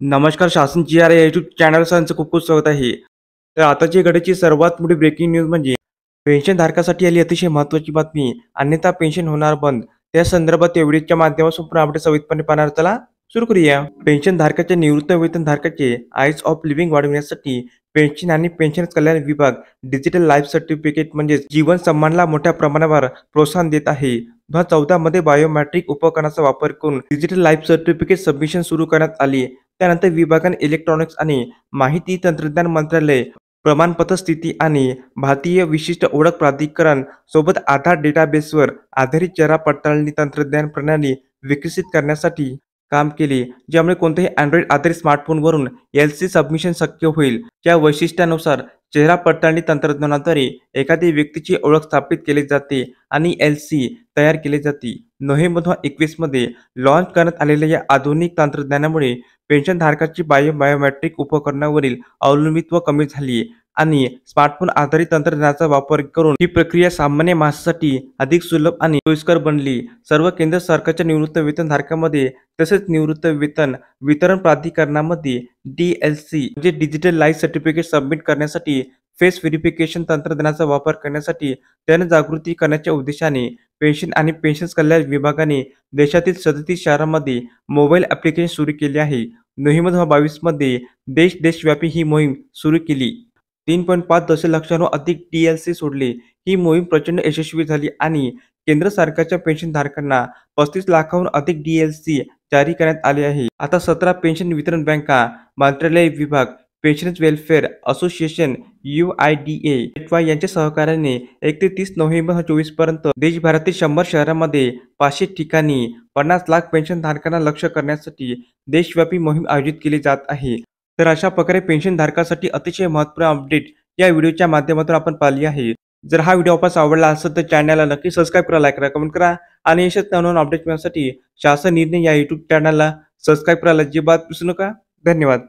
नमस्कार. शासन जी आर या यूट्यूब चॅनल सरांचं खूप खूप स्वागत आहे. तर आताची घडीची सर्वात मोठी ब्रेकिंग न्यूज म्हणजे पेन्शनधारकासाठी आली अतिशय महत्त्वाची बातमी. अन्यथा पेन्शन होणार बंद. त्या संदर्भात या व्हिडिओच्या माध्यमातून पूर्ण अपडेट सविस्तरपणे पाहणार. चला सुरू करूया. पेन्शनधारकाच्या निवृत्त वेतनधारकाचे आयस ऑफ लिव्हिंग वाढविण्यासाठी पेन्शन आणि पेन्शन कल्याण विभाग डिजिटल लाईफ सर्टिफिकेट म्हणजे जीवन सन्मानला मोठ्या प्रमाणावर प्रोत्साहन देत आहे. 2014 मध्ये बायोमेट्रिक उपकरणाचा वापर करून डिजिटल लाईफ सर्टिफिकेट सबमिशन सुरू करण्यात आली. त्यानंतर विभागाने इलेक्ट्रॉनिक्स आणि माहिती तंत्रज्ञान मंत्रालय, प्रमाणपत्र स्थिती आणि भारतीय विशिष्ट ओळख प्राधिकरण सोबत आधार डेटाबेसवर आधारित चेहरा पडताळणी तंत्रज्ञान प्रणाली विकसित करण्यासाठी काम केले, ज्यामुळे कोणत्याही अँड्रॉइड आधारित स्मार्टफोनवरून एलसी सबमिशन शक्य होईल. या वैशिष्ट्यानुसार चेहरा पडताळणी तंत्रज्ञानाद्वारे एखाद्या व्यक्तीची ओळख स्थापित केली जाते आणि एलसी तयार केली जाते. नोव्हेंबर 2021 मध्ये लॉन्च करण्यात आलेल्या या आधुनिक तंत्रज्ञानामुळे पेन्शनधारकाची बायोमेट्रिक उपकरणावरील अवलंबित्व कमी झाली आणि स्मार्टफोन आधारित तंत्रज्ञानाचा वापर करून ही प्रक्रिया सामान्य माणसासाठी अधिक सुलभ आणि सोयीस्कर बनली. सर्व केंद्र सरकारच्या निवृत्त वेतनधारकांमध्ये तसेच निवृत्त वेतन वितरण प्राधिकरणामध्ये डीएलसी म्हणजे डिजिटल लाईफ सर्टिफिकेट सबमिट करण्यासाठी फेस व्हेरिफिकेशन तंत्रज्ञानाचा वापर करण्यासाठी जनजागृती करण्याच्या उद्देशाने पेन्शन आणि पेन्शन कल्याण विभागाने देशातील 37 शहरांमध्ये मोबाईल ॲप्लिकेशन सुरू केले आहे. नोव्हेंबर 2022 मध्ये देशव्यापी ही मोहीम सुरू केली. 3.5 दशलक्षांहून अधिक डीएलसी सोडले. ही मोहीम प्रचंड यशस्वी झाली आणि केंद्र सरकारच्या पेन्शनधारकांना 35 लाखांहून अधिक डीएलसी जारी करण्यात आले आहे. आता 17 पेन्शन वितरण बँका, मंत्रालय विभाग, पेन्शनर्स वेलफेअर असोसिएशन UIDA यांच्या सहकार्याने 1 ते 30 नोव्हेंबर 2024 पर्यंत देशभरातील 100 शहरांमध्ये 500 ठिकाणी 50 लाख पेन्शनधारकांना लक्ष्य करण्यासाठी देशव्यापी मोहीम आयोजित केली जात आहे. तर अशा प्रकारे पेन्शनधारकासाठी अतिशय महत्त्वपूर्ण अपडेट या व्हिडिओच्या माध्यमातून आपण पाहिली आहे. जर हा व्हिडिओ आपल्याला आवडला असेल तर चॅनलला नक्की सबस्क्राईब करा, लाईक करा, कमेंट करा आणि अशाच नवनवीन अपडेट मिळवण्यासाठी शासन निर्णय या यूट्यूब चॅनलला सबस्क्राईब करायला अजिबात विसरू नका. धन्यवाद.